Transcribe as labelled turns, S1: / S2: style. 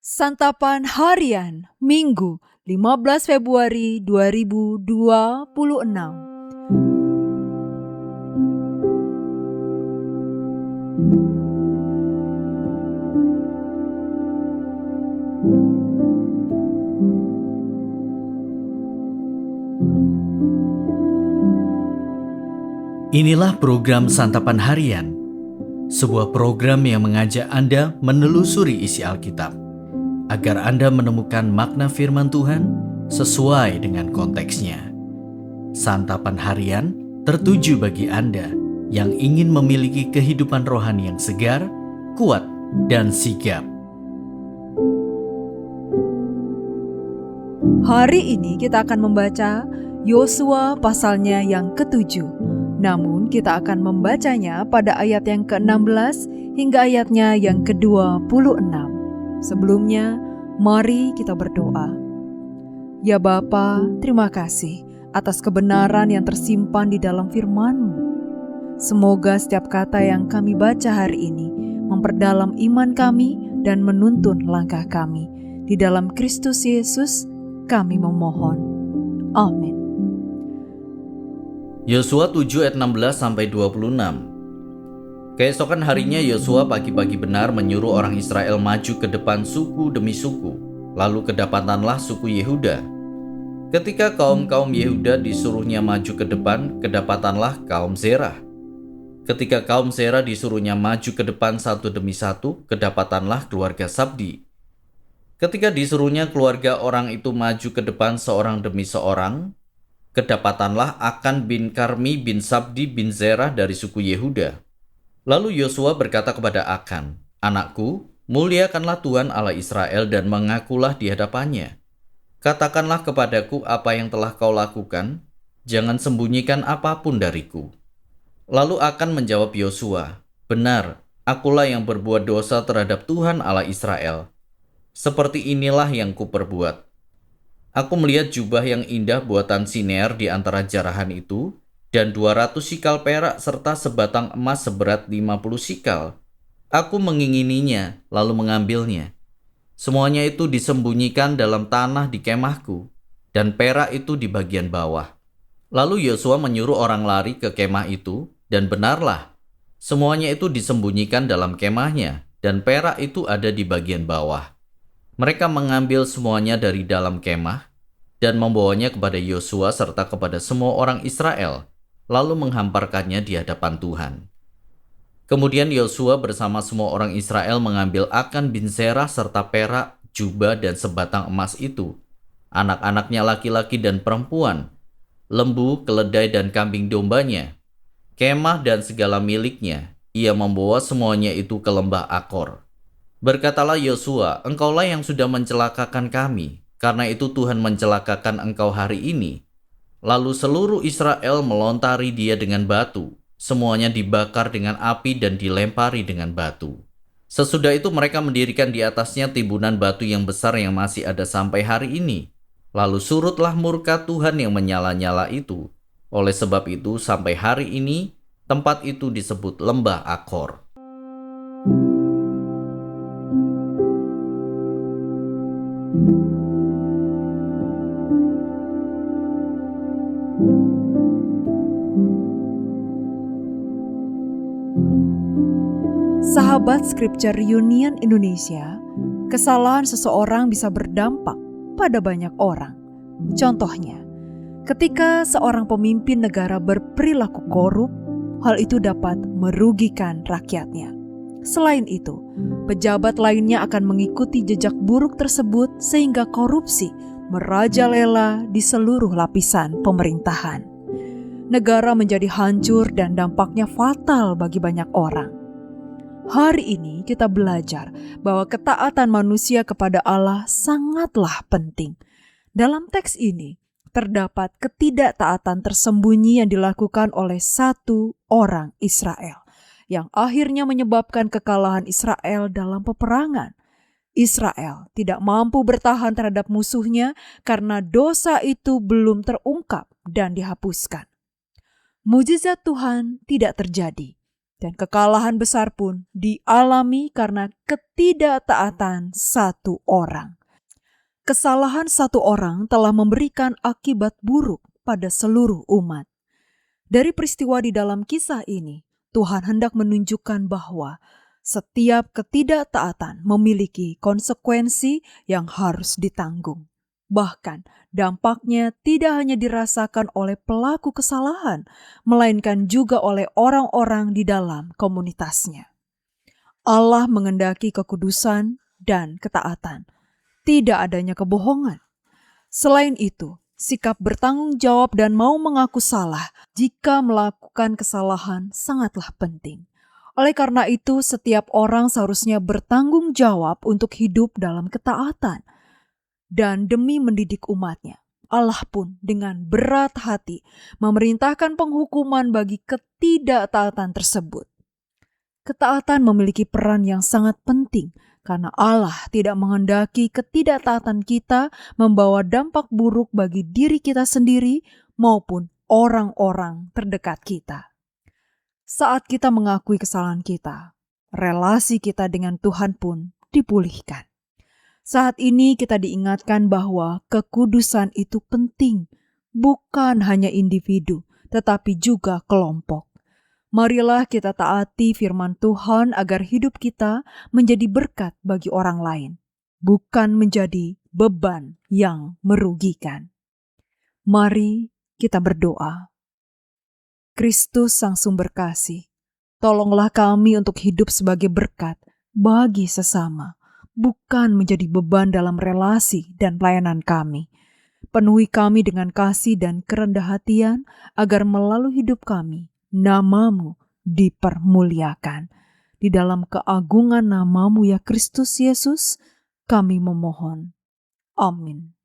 S1: Santapan Harian Minggu 15 Februari 2026.
S2: Inilah program Santapan Harian, sebuah program yang mengajak Anda menelusuri isi Alkitab, agar Anda menemukan makna firman Tuhan sesuai dengan konteksnya. Santapan Harian tertuju bagi Anda yang ingin memiliki kehidupan rohani yang segar, kuat, dan sigap.
S1: Hari ini kita akan membaca Yosua pasalnya yang ke-7. Namun kita akan membacanya pada ayat yang ke-16 hingga ayatnya yang ke-26. Sebelumnya, mari kita berdoa. Ya Bapa, terima kasih atas kebenaran yang tersimpan di dalam firman-Mu. Semoga setiap kata yang kami baca hari ini memperdalam iman kami dan menuntun langkah kami. Di dalam Kristus Yesus kami memohon. Amin.
S2: Yosua 7 ayat 16-26. Keesokan harinya Yosua pagi-pagi benar menyuruh orang Israel maju ke depan suku demi suku. Lalu kedapatanlah suku Yehuda. Ketika kaum-kaum Yehuda disuruhnya maju ke depan, kedapatanlah kaum Zerah. Ketika kaum Zerah disuruhnya maju ke depan satu demi satu, kedapatanlah keluarga Sabdi. Ketika disuruhnya keluarga orang itu maju ke depan seorang demi seorang, kedapatanlah Akan bin Karmi bin Sabdi bin Zerah dari suku Yehuda. Lalu Yosua berkata kepada Akan, "Anakku, muliakanlah Tuhan Allah Israel dan mengakulah di hadapannya. Katakanlah kepadaku apa yang telah kau lakukan, jangan sembunyikan apapun dariku." Lalu Akan menjawab Yosua, "Benar, akulah yang berbuat dosa terhadap Tuhan Allah Israel. Seperti inilah yang kuperbuat. Aku melihat jubah yang indah buatan Sinear di antara jarahan itu, dan 200 sikal perak serta sebatang emas seberat 50 sikal. Aku mengingininya, lalu mengambilnya. Semuanya itu disembunyikan dalam tanah di kemahku, dan perak itu di bagian bawah." Lalu Yosua menyuruh orang lari ke kemah itu, dan benarlah, semuanya itu disembunyikan dalam kemahnya, dan perak itu ada di bagian bawah. Mereka mengambil semuanya dari dalam kemah, dan membawanya kepada Yosua serta kepada semua orang Israel, lalu menghamparkannya di hadapan Tuhan. Kemudian Yosua bersama semua orang Israel mengambil Akan bin Zerah serta perak, jubah dan sebatang emas itu, anak-anaknya laki-laki dan perempuan, lembu, keledai dan kambing dombanya, kemah dan segala miliknya. Ia membawa semuanya itu ke lembah Akor. Berkatalah Yosua, "Engkaulah yang sudah mencelakakan kami, karena itu Tuhan mencelakakan engkau hari ini." Lalu seluruh Israel melontari dia dengan batu. Semuanya dibakar dengan api dan dilempari dengan batu. Sesudah itu mereka mendirikan di atasnya timbunan batu yang besar yang masih ada sampai hari ini. Lalu surutlah murka Tuhan yang menyala-nyala itu. Oleh sebab itu sampai hari ini tempat itu disebut lembah Akor.
S1: Sahabat Scripture Union Indonesia, kesalahan seseorang bisa berdampak pada banyak orang. Contohnya, ketika seorang pemimpin negara berperilaku korup, hal itu dapat merugikan rakyatnya. Selain itu, pejabat lainnya akan mengikuti jejak buruk tersebut sehingga korupsi merajalela di seluruh lapisan pemerintahan. Negara menjadi hancur dan dampaknya fatal bagi banyak orang. Hari ini kita belajar bahwa ketaatan manusia kepada Allah sangatlah penting. Dalam teks ini terdapat ketidaktaatan tersembunyi yang dilakukan oleh satu orang Israel, yang akhirnya menyebabkan kekalahan Israel dalam peperangan. Israel tidak mampu bertahan terhadap musuhnya karena dosa itu belum terungkap dan dihapuskan. Mujizat Tuhan tidak terjadi Dan kekalahan besar pun dialami karena ketidaktaatan satu orang. Kesalahan satu orang telah memberikan akibat buruk pada seluruh umat. Dari peristiwa di dalam kisah ini, Tuhan hendak menunjukkan bahwa setiap ketidaktaatan memiliki konsekuensi yang harus ditanggung. Bahkan dampaknya tidak hanya dirasakan oleh pelaku kesalahan, melainkan juga oleh orang-orang di dalam komunitasnya. Allah mengendaki kekudusan dan ketaatan, tidak adanya kebohongan. Selain itu, sikap bertanggung jawab dan mau mengaku salah jika melakukan kesalahan sangatlah penting. Oleh karena itu, setiap orang seharusnya bertanggung jawab untuk hidup dalam ketaatan. Dan demi mendidik umatnya, Allah pun dengan berat hati memerintahkan penghukuman bagi ketidaktaatan tersebut. Ketaatan memiliki peran yang sangat penting karena Allah tidak menghendaki ketidaktaatan kita membawa dampak buruk bagi diri kita sendiri maupun orang-orang terdekat kita. Saat kita mengakui kesalahan kita, relasi kita dengan Tuhan pun dipulihkan. Saat ini kita diingatkan bahwa kekudusan itu penting, bukan hanya individu, tetapi juga kelompok. Marilah kita taati firman Tuhan agar hidup kita menjadi berkat bagi orang lain, bukan menjadi beban yang merugikan. Mari kita berdoa. Kristus Sang Sumber Kasih, tolonglah kami untuk hidup sebagai berkat bagi sesama, bukan menjadi beban dalam relasi dan pelayanan kami. Penuhi kami dengan kasih dan kerendah hatian agar melalui hidup kami, nama-Mu dipermuliakan. Di dalam keagungan nama-Mu ya Kristus Yesus, kami memohon. Amin.